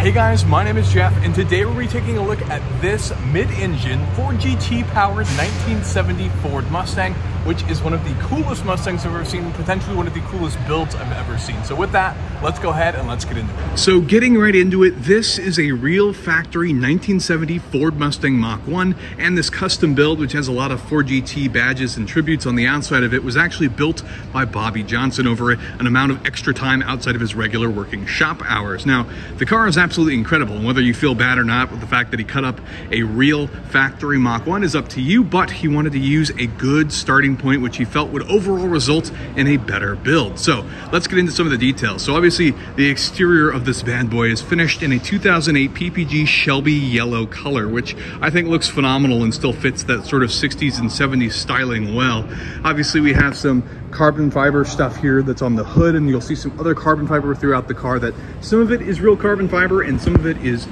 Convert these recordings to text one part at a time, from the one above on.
Hey guys, my name is Jeff, and today we'll be taking a look at this mid-engine Ford GT powered 1970 Ford Mustang, which is one of the coolest Mustangs I've ever seen, potentially one of the coolest builds I've ever seen. So with that, let's go ahead and let's get into it. So getting right into it, this is a real factory 1970 Ford Mustang Mach 1, and this custom build, which has a lot of Ford GT badges and tributes on the outside of it, was actually built by Bobby Johnson over an amount of extra time outside of his regular working shop hours. Now, the car is absolutely incredible, and whether you feel bad or not with the fact that he cut up a real factory Mach 1 is up to you, but he wanted to use a good starting point, which he felt would overall result in a better build. So let's get into some of the details. So obviously the exterior of this bad boy is finished in a 2008 PPG Shelby yellow color, which I think looks phenomenal and still fits that sort of 60s and 70s styling well. Obviously we have some carbon fiber stuff here that's on the hood, and you'll see some other carbon fiber throughout the car. That some of it is real carbon fiber and some of it is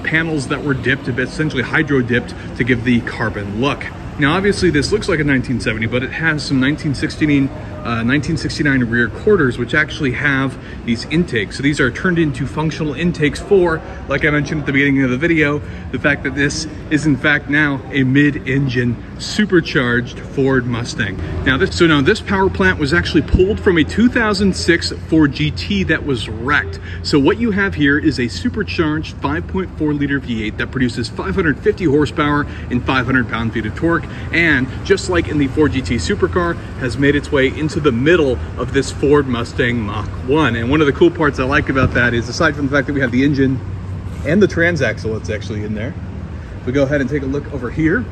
panels that were dipped a bit, essentially hydro dipped, to give the carbon look. Now obviously this looks like a 1970, but it has some 1969 rear quarters, which actually have these intakes. So these are turned into functional intakes for, like I mentioned at the beginning of the video, the fact that this is in fact now a mid-engine supercharged Ford Mustang. Now this power plant was actually pulled from a 2006 Ford GT that was wrecked. So what you have here is a supercharged 5.4 liter V8 that produces 550 horsepower and 500 pound-feet of torque, and just like in the Ford GT supercar, has made its way into the middle of this Ford Mustang Mach 1. And one of the cool parts I like about that is, aside from the fact that we have the engine and the transaxle that's actually in there, if we go ahead and take a look over here,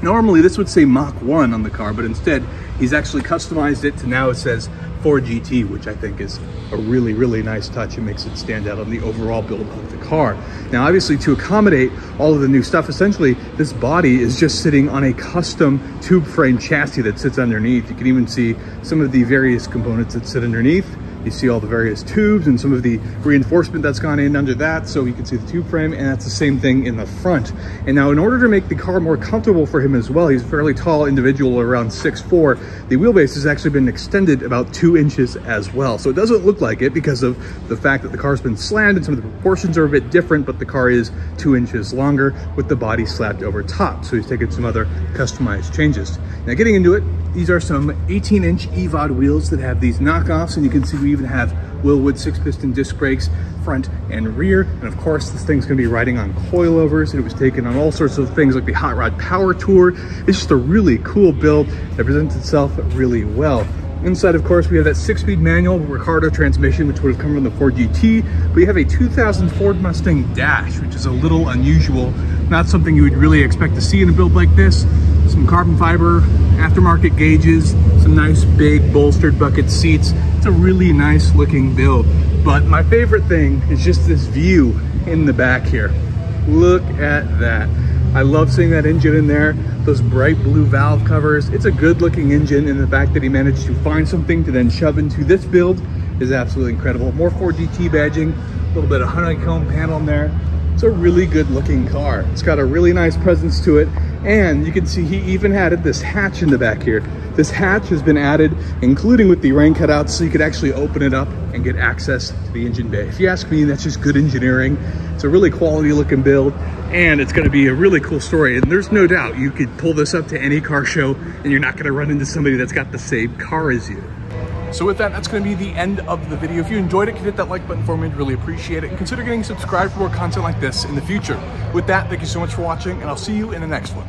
normally this would say Mach 1 on the car, but instead he's actually customized it to now it says Ford GT, which I think is a really, really nice touch. It makes it stand out on the overall build of the car. Now, obviously, to accommodate all of the new stuff, essentially, this body is just sitting on a custom tube frame chassis that sits underneath. You can even see some of the various components that sit underneath. You see all the various tubes and some of the reinforcement that's gone in under that, so you can see the tube frame, and that's the same thing in the front. And now in order to make the car more comfortable for him as well, he's a fairly tall individual, around 6'4", the wheelbase has actually been extended about 2 inches as well. So it doesn't look like it because of the fact that the car's been slammed and some of the proportions are a bit different, but the car is 2 inches longer with the body slapped over top. So he's taken some other customized changes. Now getting into it, these are some 18-inch EVOD wheels that have these knockoffs, and you can see we even have wilwood 6-piston disc brakes front and rear. And of course this thing's going to be riding on coilovers, and it was taken on all sorts of things like the Hot Rod Power Tour. It's just a really cool build that presents itself really well. Inside, of course, we have that 6-speed manual Ricardo transmission, which would have come from the Ford GT. We have a 2000 Ford Mustang Dash, which is a little unusual, not something you would really expect to see in a build like this. Some carbon fiber, aftermarket gauges, some nice big bolstered bucket seats. It's a really nice looking build. But my favorite thing is just this view in the back here. Look at that. I love seeing that engine in there, those bright blue valve covers. It's a good looking engine, and the fact that he managed to find something to then shove into this build is absolutely incredible. More Ford GT badging, a little bit of honeycomb panel in there. It's a really good looking car. It's got a really nice presence to it, and you can see he even added this hatch in the back here. This hatch has been added, including with the rain cutouts, so you could actually open it up and get access to the engine bay. If you ask me, that's just good engineering. It's a really quality looking build, and it's going to be a really cool story. And there's no doubt you could pull this up to any car show and you're not going to run into somebody that's got the same car as you. So with that, that's going to be the end of the video. If you enjoyed it, hit that like button for me. I'd really appreciate it. And consider getting subscribed for more content like this in the future. With that, thank you so much for watching, and I'll see you in the next one.